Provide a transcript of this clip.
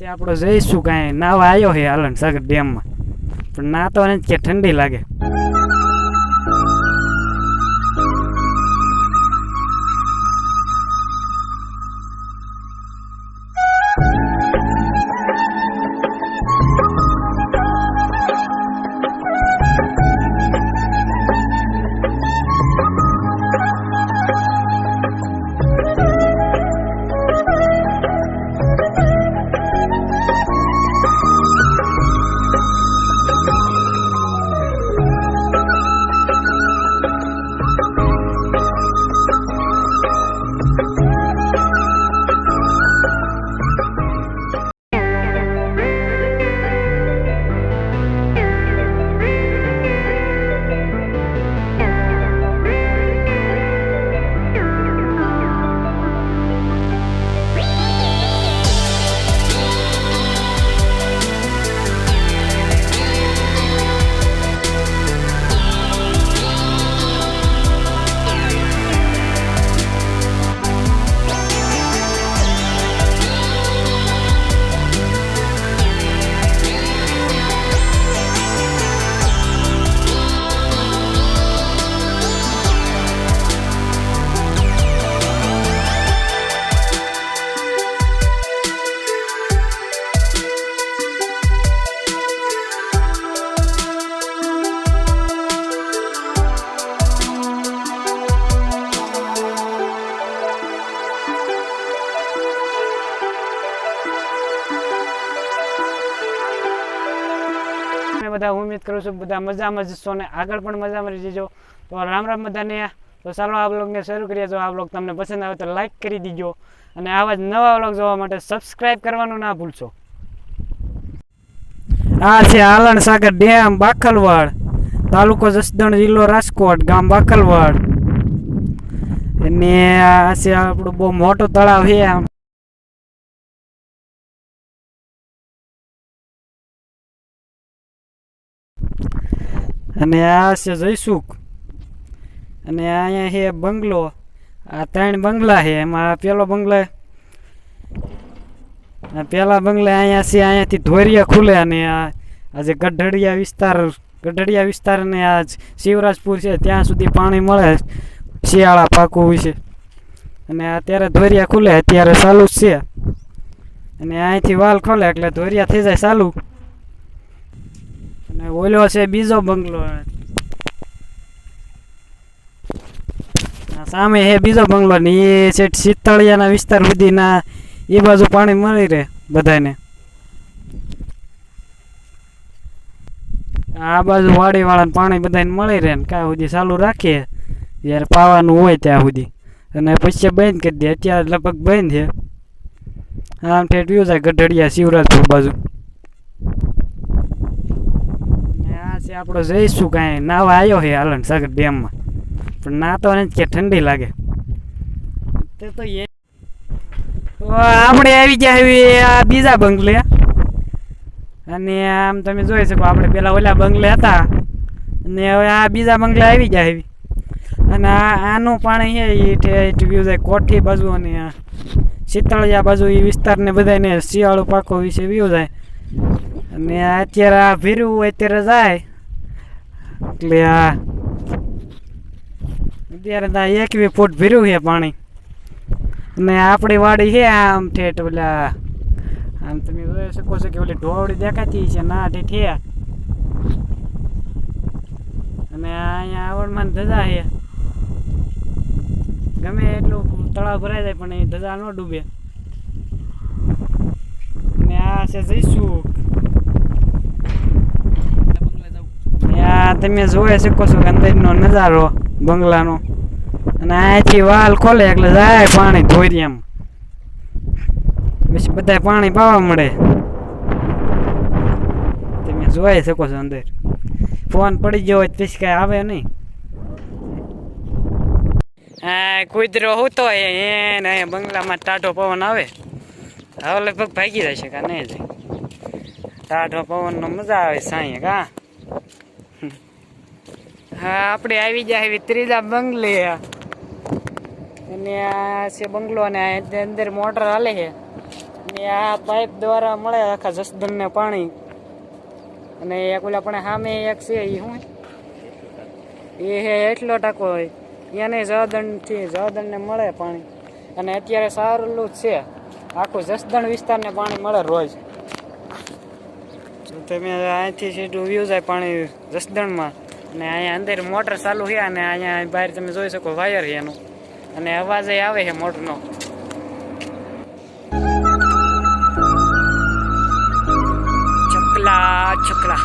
છે આપણો જઈશું કાંઈ નાવા આવ્યો છે આલણ સાગર ડેમમાં, પણ ના તો એને કે ઠંડી લાગે. બધા ઉમ્મીદ કરું છું બધા મજામાં જશો ને આગળ પણ મજામાં રહેજો. તો રામ રામ બધાને. તો ચાલો આ બ્લોગને શરૂ કરીએ. જો આ બ્લોગ તમને પસંદ આવે તો લાઈક કરી દીજો અને આવા જ નવા બ્લોગ જોવા માટે સબસ્ક્રાઇબ કરવાનું ના ભૂલશો. આ છે આલણ સાગર ડેમ, બાખલવાડ, તાલુકો જસદણ, જિલ્લો રાજકોટ, ગામ બાખલવાડ. અને આ છે આપણું બહુ મોટો તળાવ છે આમ. અને આ છે જયસુખ. અને અહીંયા છે બંગલો. આ 3 બંગલા છે. એમાં પેલા બંગલા અહીંયા છે. અહીંયાથી ધોરિયા ખુલે. અને આ જે ગઢડિયા વિસ્તાર અને આ શિવરાજપુર છે ત્યાં સુધી પાણી મળે શિયાળા પાકું વિશે. અને અત્યારે ધોરિયા ખુલે, અત્યારે ચાલુ જ છે. અને અહીંથી વાલ ખોલે એટલે ધોરિયા થઈ જાય ચાલુ. અને ઓલો છે બીજો બંગલો. સામે છે બીજો બંગલો ને એ છે શીતળિયાના વિસ્તાર સુધીના એ બાજુ પાણી મળી રહે બધાને. આ બાજુ વાડી વાળાને પાણી બધાને મળી રહે ને કાં સુધી ચાલુ રાખીએ જ્યારે પાવાનું હોય ત્યાં સુધી. અને પછી બંધ કરી દે. અત્યારે લગભગ બંધ છે. આમ ઠેઠ વ્યૂ જાય ગઢડિયા શિવરાજપુર બાજુ. આપણો જઈશું કાંઈ નાવા આવ્યો છે આલણ સાગર ડેમમાં, પણ ના તો એને કે ઠંડી લાગે. તો આપણે આવી ગયા આ બીજા બંગલે. અને આમ તમે જોઈ શકો આપણે પેલા ઓલા બંગલે હતા અને હવે આ બીજા બંગલે આવી ગયા. અને આનું પાણી છે એ વ્યૂ જાય કોઠી બાજુ અને શીતળિયા બાજુ એ વિસ્તારને બધાને શિયાળુ પાકો વિશે વ્યૂ જાય. અને અત્યારે આ ભીરું હોય અત્યારે જાય એટલે અત્યારે 21 ફૂટ ભીરું છે પાણી. અને આપણી વાડી છે આમ ઠેઠ ઓલા આમ તમે જોઈ શકો છો કે ઓલી ઢોવડી દેખાતી છે ના ઠેઠ. અને અહીંયા આવડમાં ધજા છે. ગમે એટલું તળાવ ભરાઈ જાય પણ એ ધજા ન ડૂબે. અને આ છે જઈશું. તમે જોઈ શકો છો કે અંદરનો નજારો બંગલાનો. અને અહીંથી વાલ ખોલે એટલે જાય પાણી ધોરિયામાં. પછી બધા પાણી પાવા મળે. તમે જોઈ શકો છો અંદર. ફોન પડી ગયો હોય પછી કઈ આવે નહીં. હા કુદરો હોતો એને બંગલામાં ટાઢો પવન આવે. હવે લગભગ ભાગી જશે કા નહીં જાય. ટાઢો પવનનો મજા આવે સાંયે કા. હા આપણે આવી જાય ત્રીજા બંગલે. અને આ છે બંગલો અને અંદર મોટર હાલે છે. અને આ પાઇપ દ્વારા મળે આખા જસદણને પાણી. અને એક ઓલા પણ સામે એક છે એ શું એ હે એટલો ટાંકો હોય એને જસદણને મળે પાણી. અને અત્યારે સારું જ છે, આખું જસદણ વિસ્તારને પાણી મળે રોજ. તો તમે અહીંથી સીધું વ્યૂ જાય પાણી જસદણમાં. અને અહીંયા અંદર મોટર ચાલુ છે અને અહીંયા બહાર તમે જોઈ શકો વાયર છે એનું, અને અવાજ આવે છે મોટરનો. ચકલા ચકલા